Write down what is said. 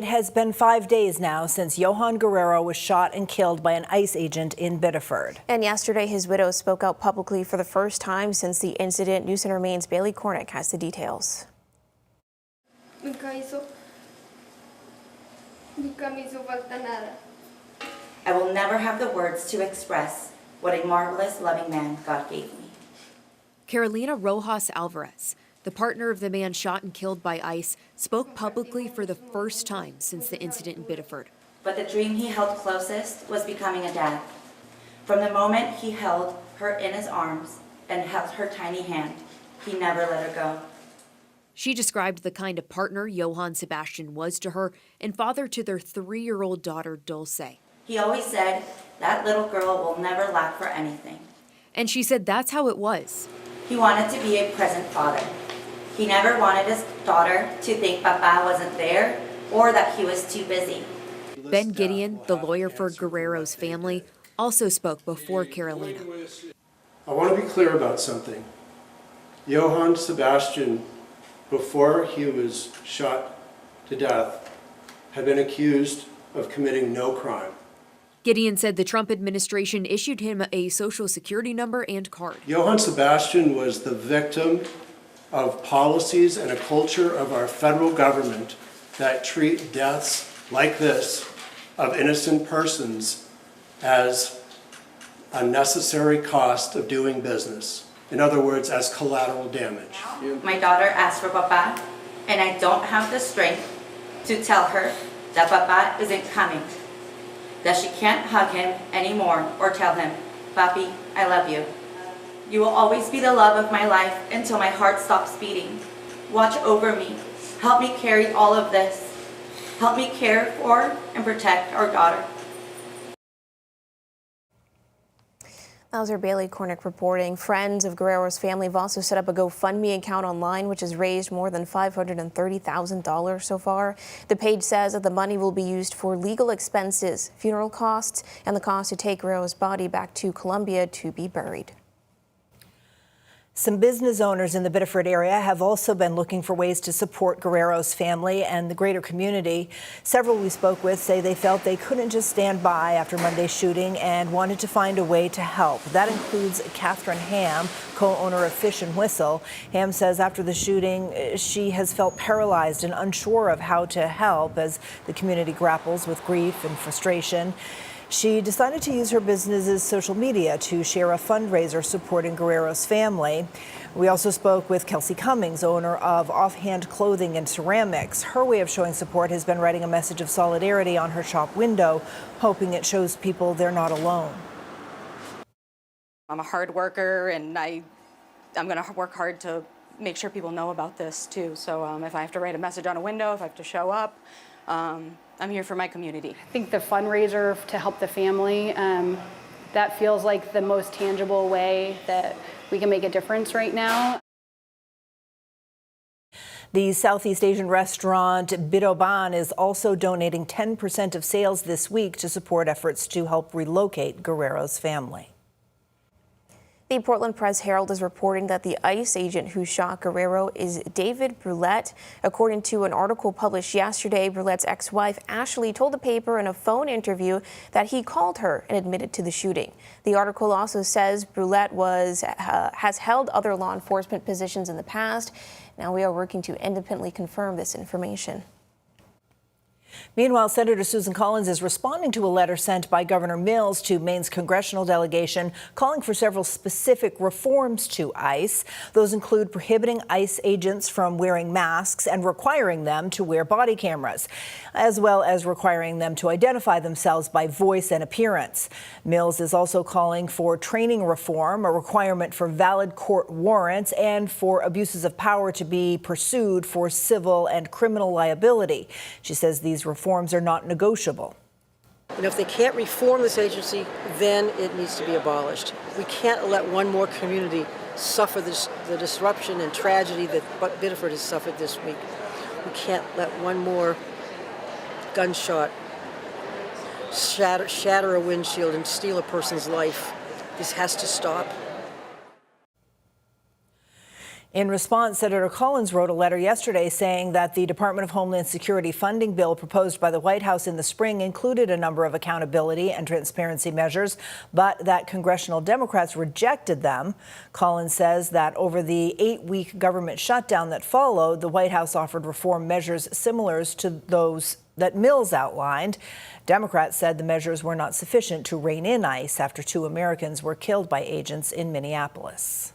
It has been 5 days now since Johan Guerrero was shot and killed by an ICE agent in Biddeford. And yesterday, his widow spoke out publicly for the first time since the incident. News Center Maine's Bailey Cornick has the details. I will never have the words to express what a marvelous, loving man God gave me. Carolina Rojas Alvarez, the partner of the man shot and killed by ICE, spoke publicly for the first time since the incident in Biddeford. But the dream he held closest was becoming a dad. From the moment he held her in his arms and held her tiny hand, he never let her go. She described the kind of partner Johann Sebastian was to her and father to their 3-year-old daughter, Dulce. He always said, that little girl will never lack for anything. And she said that's how it was. He wanted to be a present father. He never wanted his daughter to think Papa wasn't there or that he was too busy. Ben Gideon, the lawyer for Guerrero's family, also spoke before Carolina. I want to be clear about something. Johann Sebastian, before he was shot to death, had been accused of committing no crime. Gideon said the Trump administration issued him a social security number and card. Johann Sebastian was the victim of policies and a culture of our federal government that treat deaths like this of innocent persons as a necessary cost of doing business. In other words, as collateral damage. My daughter asked for Papa, and I don't have the strength to tell her that Papa isn't coming, that she can't hug him anymore or tell him, Papi, I love you. You will always be the love of my life until my heart stops beating. Watch over me. Help me carry all of this. Help me care for and protect our daughter. That was our Bailey Cornick reporting. Friends of Guerrero's family have also set up a GoFundMe account online, which has raised more than $530,000 so far. The page says that the money will be used for legal expenses, funeral costs, and the cost to take Guerrero's body back to Colombia to be buried. Some business owners in the Biddeford area have also been looking for ways to support Guerrero's family and the greater community. Several we spoke with say they felt they couldn't just stand by after Monday's shooting and wanted to find a way to help. That includes Catherine Ham, co-owner of Fish and Whistle. Ham says after the shooting, she has felt paralyzed and unsure of how to help as the community grapples with grief and frustration. She decided to use her business's social media to share a fundraiser supporting Guerrero's family. We also spoke with Kelsey Cummings, owner of Offhand Clothing and Ceramics. Her way of showing support has been writing a message of solidarity on her shop window, hoping it shows people they're not alone. I'm a hard worker, and I'm going to work hard to make sure people know about this too. So if I have to write a message on a window, if I have to show up, I'm here for my community. I think the fundraiser to help the family, that feels like the most tangible way that we can make a difference right now. The Southeast Asian restaurant Bidoban is also donating 10% of sales this week to support efforts to help relocate Guerrero's family. The Portland Press-Herald is reporting that the ICE agent who shot Guerrero is David Brulette. According to an article published yesterday, Brulette's ex-wife Ashley told the paper in a phone interview that he called her and admitted to the shooting. The article also says Brulette has held other law enforcement positions in the past. Now we are working to independently confirm this information. Meanwhile, Senator Susan Collins is responding to a letter sent by Governor Mills to Maine's congressional delegation calling for several specific reforms to ICE. Those include prohibiting ICE agents from wearing masks and requiring them to wear body cameras, as well as requiring them to identify themselves by voice and appearance. Mills is also calling for training reform, a requirement for valid court warrants, and for abuses of power to be pursued for civil and criminal liability. She says these reforms are not negotiable. And if they can't reform this agency, then it needs to be abolished. We can't let one more community suffer the disruption and tragedy that Biddeford has suffered this week. We can't let one more gunshot shatter a windshield and steal a person's life. This has to stop. In response, Senator Collins wrote a letter yesterday saying that the Department of Homeland Security funding bill proposed by the White House in the spring included a number of accountability and transparency measures, but that congressional Democrats rejected them. Collins says that over the 8-week government shutdown that followed, the White House offered reform measures similar to those that Mills outlined. Democrats said the measures were not sufficient to rein in ICE after 2 Americans were killed by agents in Minneapolis.